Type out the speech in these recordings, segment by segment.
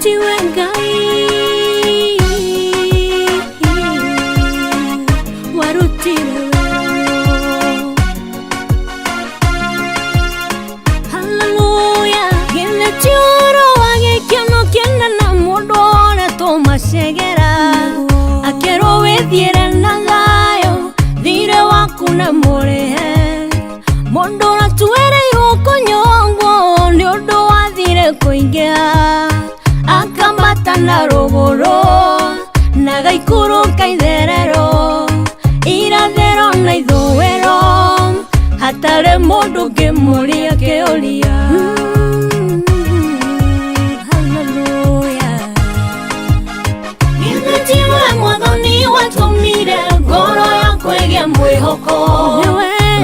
tiwe Ngai warutire hallelujah gine tioro wage keno kena na mundu ora to macegera akero wethiere na thayo thire waku na murehe mundu atuere yuko nyongo ni undu wathire kuingia akambata na ruguru na gaikuru kaitherero irathero na ithuero hatare mundu ngimuria kiuria hallelujah gine tiwe mwathani watumire ngoro yakwa igie mwihoko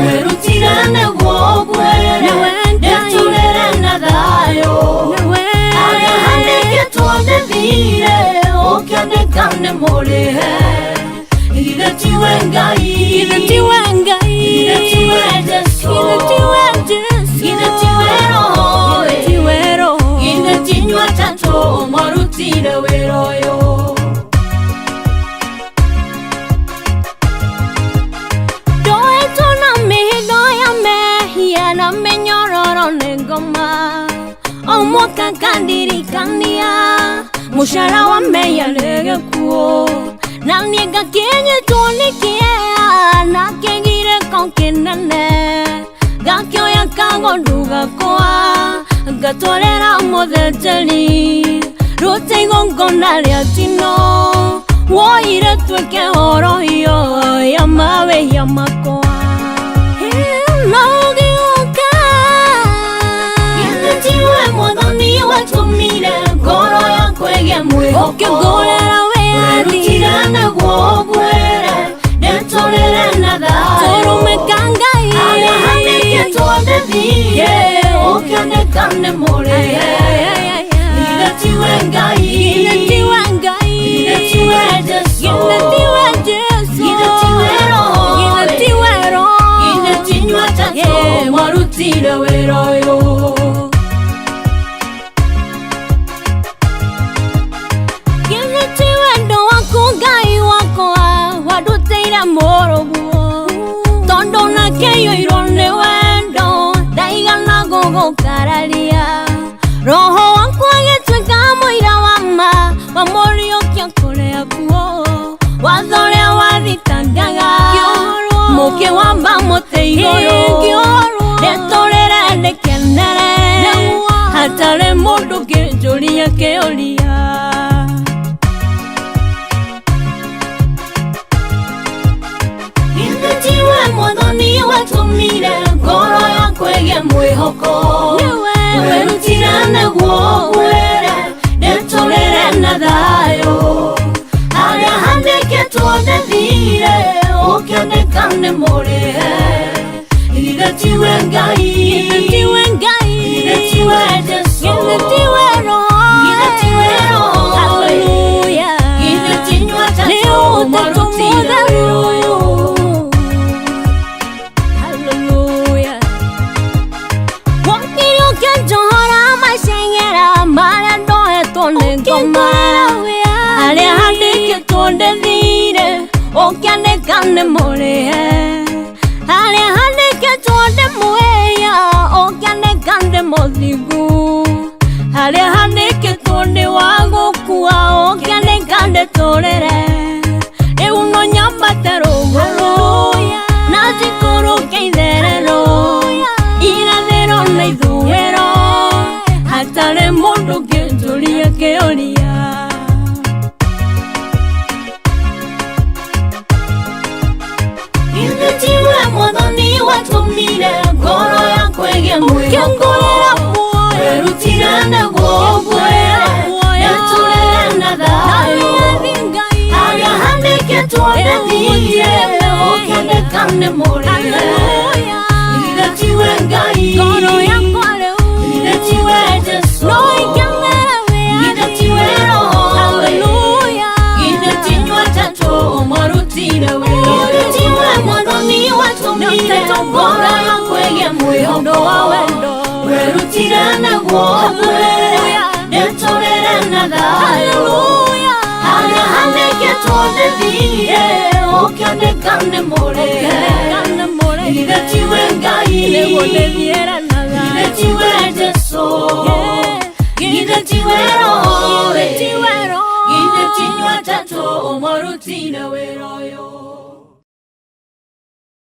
werutire niguo ngwere ndeturire na thayo aria handikitwo ndithire ukionekane murihe githe tiwe Ngai githe tiwe Jesu githe tiwe Roho githe tinyua tatu mwarutire wira uyu na menyororo nengoma omoka kandirikania mushara wa meya legekuo na niega kenye tonikia na kengire konkenane gakyoya kagonduga kwa gatorera muthejeri rute igongona ria tino woire tweke oro hiyo ya mawe ya makoa watumire ngoro yakwa igie mwihokongorera werutire naguo ngwere ndeturire na thayo turumika Ngai aria handikitwo ndithire ukionekane murihe githe tiwe Ngai githe tiwe Jesu githe tiwe Roho githe tinyua tatu mwarutire wira uyu tondo na keyo irone wendo daigana gogo kararia roho wakwa getweka muira wama wamorio kyakorea kuo wathorea wathitangaga muke wamba muteigoro ndetorera ndekenere hatare mundu nginjuria kiuria mwathani watumire ngoro yakwa igie mwihoko werutire naguo ngwere ndeturire na thayo aria handikitwo ndithire ukionekane murihe githe tiwe Ngai githe tiwe Jesu githe tiwe Roho hallelujah githe tinyua tatu mwarutire aria handikitwo ndithire ukionekane murihe aria handikitwo ndimuia ukionekane muthingu aria handikitwo ndi wa gukua ukionekane turire riu no nyambate ruguru na njikuruke itherero irathiro na ithuiro hatare mundu nginjuria kiuria githe tiwe mwathani watumire ngoro yakwa igie mwihoko werutire naguo ngwere ndeturire na thayo aria handikitwo ndithire ukionekane murihe githe tiwe Ngai githe tiwe Jesu githe tiwe Roho githe tinyua tatu mwarutire wira tiwe mwathani watumire ngoro yakwa igie mwihoko werutire naguo ngwere ndeturire na Hallelujah. Hane ke tone diye o kane kane more. Ide tiwe ngai. Ide tiwe Jesu. Ide tiwe roe. Ide tiwe tato omorutina weroyo.